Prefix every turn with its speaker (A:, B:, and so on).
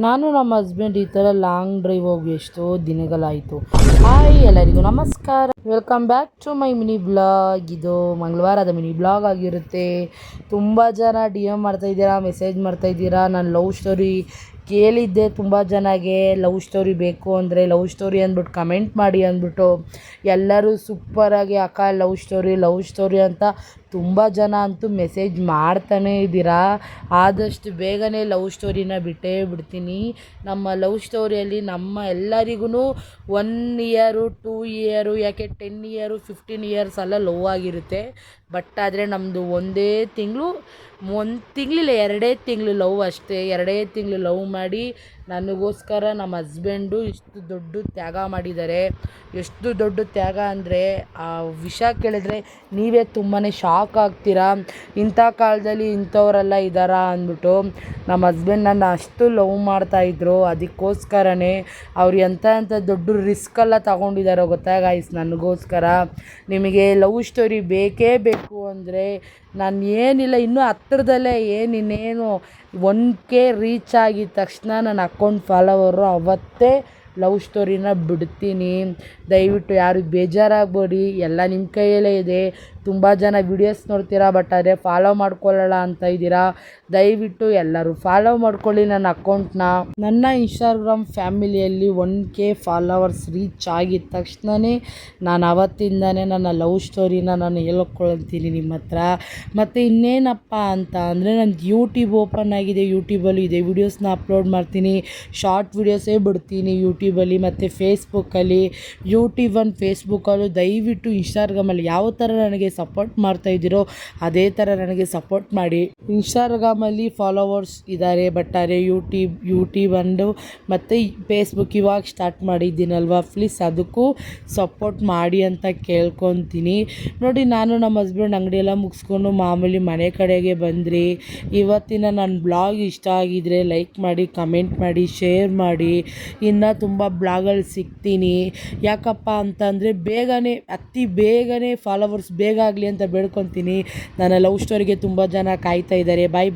A: ನಾನು ನಮ್ಮ ಹಸ್ಬೆಂಡ್ ಈ ಥರ ಲಾಂಗ್ ಡ್ರೈವ್ ಹೋಗಿ ಎಷ್ಟೋ ದಿನಗಳಾಯಿತು. ಹಾಯ್ ಎಲ್ಲರಿಗೂ ನಮಸ್ಕಾರ, welcome back to my mini blog. ಇದು ಮಂಗಳವಾರದ ಮಿನಿ ಬ್ಲಾಗ್ ಆಗಿರುತ್ತೆ. ತುಂಬ ಜನ ಡಿ ಎಮ್ ಮಾಡ್ತಾಯಿದ್ದೀರಾ, ಮೆಸೇಜ್ ಮಾಡ್ತಾಯಿದ್ದೀರಾ. ನಾನು ಲವ್ ಸ್ಟೋರಿ ಕೇಳಿದ್ದೆ, ತುಂಬ ಜನಗೆ ಲವ್ ಸ್ಟೋರಿ ಬೇಕು ಅಂದರೆ ಲವ್ ಸ್ಟೋರಿ ಅಂದ್ಬಿಟ್ಟು ಕಮೆಂಟ್ ಮಾಡಿ ಅಂದ್ಬಿಟ್ಟು ಎಲ್ಲರೂ ಸೂಪರಾಗಿ ಅಕ್ಕ ಲವ್ ಸ್ಟೋರಿ ಅಂತ ತುಂಬ ಜನ ಅಂತೂ ಮೆಸೇಜ್ ಮಾಡ್ತಾನೇ ಇದ್ದೀರಾ. ಆದಷ್ಟು ಬೇಗನೆ ಲವ್ ಸ್ಟೋರಿನ ಬಿಟ್ಟೇ ಬಿಡ್ತೀನಿ. ನಮ್ಮ ಲವ್ ಸ್ಟೋರಿಯಲ್ಲಿ ನಮ್ಮ ಎಲ್ಲರಿಗೂ 1 ಇಯರು 2 ಇಯರು, ಯಾಕೆ 10 ಇಯರು 15 ಇಯರ್ಸ್ ಎಲ್ಲ ಲವ್ ಆಗಿರುತ್ತೆ. ಬಟ್ ಆದರೆ ನಮ್ಮದು 1 ತಿಂಗಳು 1 ತಿಂಗಳಿಲ್ಲ 2 ತಿಂಗಳು ಲವ್ ಅಷ್ಟೇ. 2 ತಿಂಗಳು ಲವ್ ಮಾಡಿ ನನಗೋಸ್ಕರ ನಮ್ಮ ಹಸ್ಬೆಂಡು ಇಷ್ಟು ದೊಡ್ಡ ತ್ಯಾಗ ಮಾಡಿದ್ದಾರೆ. ಎಷ್ಟು ದೊಡ್ಡ ತ್ಯಾಗ ಅಂದರೆ ಆ ವಿಷಯ ಕೇಳಿದ್ರೆ ನೀವೇ ತುಂಬಾ ಶಾಕ್ ಆಗ್ತೀರಾ. ಇಂಥ ಕಾಲದಲ್ಲಿ ಇಂಥವರೆಲ್ಲ ಇದ್ದಾರಾ ಅಂದ್ಬಿಟ್ಟು. ನಮ್ಮ ಹಸ್ಬೆಂಡ್ ನನ್ನ ಅಷ್ಟು ಲವ್ ಮಾಡ್ತಾಯಿದ್ರು. ಅದಕ್ಕೋಸ್ಕರನೇ ಅವ್ರು ಎಂಥ ದೊಡ್ಡ ರಿಸ್ಕೆಲ್ಲ ತಗೊಂಡಿದ್ದಾರೋ ಗೊತ್ತಾ ಗಾಯ್ಸ್ ನನಗೋಸ್ಕರ. ನಿಮಗೆ ಲವ್ ಸ್ಟೋರಿ ಬೇಕೇ ಬೇಕು ಅಂದರೆ ನಾನು ಏನಿಲ್ಲ, ಇನ್ನೂ ಹತ್ರದಲ್ಲೇ ಇನ್ನೇನು 1K ರೀಚ್ ಆಗಿದ ತಕ್ಷಣ ನನ್ನ ಅಕೌಂಟ್ ಫಾಲೋವರು ಅವತ್ತೇ ಲವ್ ಸ್ಟೋರಿನ ಬಿಡ್ತೀನಿ. ದಯವಿಟ್ಟು ಯಾರು ಬೇಜಾರಾಗಬೇಡಿ, ಎಲ್ಲ ನಿಮ್ಮ ಕೈಯಲ್ಲೇ ಇದೆ. ತುಂಬ ಜನ ವೀಡಿಯೋಸ್ ನೋಡ್ತೀರಾ, ಬಟ್ ಆದರೆ ಫಾಲೋ ಮಾಡ್ಕೊಳ್ಳೋಣ ಅಂತ ಇದ್ದೀರಾ. ದಯವಿಟ್ಟು ಎಲ್ಲರೂ ಫಾಲೋ ಮಾಡ್ಕೊಳ್ಳಿ ನನ್ನ ಅಕೌಂಟ್ನ. ನನ್ನ ಇನ್ಸ್ಟಾಗ್ರಾಮ್ ಫ್ಯಾಮಿಲಿಯಲ್ಲಿ 1K ಫಾಲೋವರ್ಸ್ ರೀಚ್ ಆಗಿದ ತಕ್ಷಣವೇ ನಾನು ಅವತ್ತಿಂದನೇ ನನ್ನ ಲವ್ ಸ್ಟೋರಿನ ನಾನು ಹೇಳ್ಕೊಳ್ತೀನಿ ನಿಮ್ಮ ಹತ್ರ. ಮತ್ತು ಇನ್ನೇನಪ್ಪ ಅಂತ ಅಂದರೆ ನಂದು ಯೂಟ್ಯೂಬ್ ಓಪನ್ ಆಗಿದೆ. ಯೂಟ್ಯೂಬಲ್ಲಿ ಇದೇ ವೀಡಿಯೋಸ್ನ ಅಪ್ಲೋಡ್ ಮಾಡ್ತೀನಿ. ಶಾರ್ಟ್ ವೀಡಿಯೋಸೇ ಬಿಡ್ತೀನಿ ಯೂಟ್ಯೂಬಲ್ಲಿ ಮತ್ತು ಫೇಸ್ಬುಕ್ಕಲ್ಲಿ. ಯೂಟ್ಯೂಬ್ ಆ್ಯಂಡ್ ಫೇಸ್ಬುಕ್ಕಲ್ಲೂ ದಯವಿಟ್ಟು ಇನ್ಸ್ಟಾಗ್ರಾಮಲ್ಲಿ ಯಾವ ಥರ ನನಗೆ ಸಪೋರ್ಟ್ ಮಾಡ್ತಾಯಿದ್ದೀರೋ ಅದೇ ಥರ ನನಗೆ ಸಪೋರ್ಟ್ ಮಾಡಿ. ಇನ್ಸ್ಟಾಗ್ರಾಮಲ್ಲಿ ಫಾಲೋವರ್ಸ್ ಇದ್ದಾರೆ, ಬಟ್ ಆದರೆ ಯೂಟ್ಯೂಬ್ ಅಂಡು ಮತ್ತು ಫೇಸ್ಬುಕ್ ಇವಾಗ ಸ್ಟಾರ್ಟ್ ಮಾಡಿದ್ದೀನಲ್ವ, ಪ್ಲೀಸ್ ಅದಕ್ಕೂ ಸಪೋರ್ಟ್ ಮಾಡಿ ಅಂತ ಕೇಳ್ಕೊತೀನಿ. ನೋಡಿ, ನಾನು ನಮ್ಮ ಹಸ್ಬೆಂಡ್ ಅಂಗಡಿಯೆಲ್ಲ ಮುಗಿಸ್ಕೊಂಡು ಮಾಮೂಲಿ ಮನೆ ಕಡೆಗೆ ಬಂದ್ರಿ. ಇವತ್ತಿನ ನನ್ನ ಬ್ಲಾಗ್ ಇಷ್ಟ ಆಗಿದ್ರೆ ಲೈಕ್ ಮಾಡಿ, ಕಮೆಂಟ್ ಮಾಡಿ, ಶೇರ್ ಮಾಡಿ. ಇನ್ನು ತುಂಬ ಬ್ಲಾಗಲ್ಲಿ ಸಿಗ್ತೀನಿ. ಯಾಕಪ್ಪ ಅಂತಂದರೆ ಅತಿ ಬೇಗನೆ ಫಾಲೋವರ್ಸ್ ಬೇಗ ಆಗಲಿ ಅಂತ ಬೇಡ್ಕೊತೀನಿ. ನನ್ನ ಲವ್ ಸ್ಟೋರಿಗೆ ತುಂಬ ಜನ ಕಾಯ್ತಾ ಇದ್ದಾರೆ. ಬಾಯ್.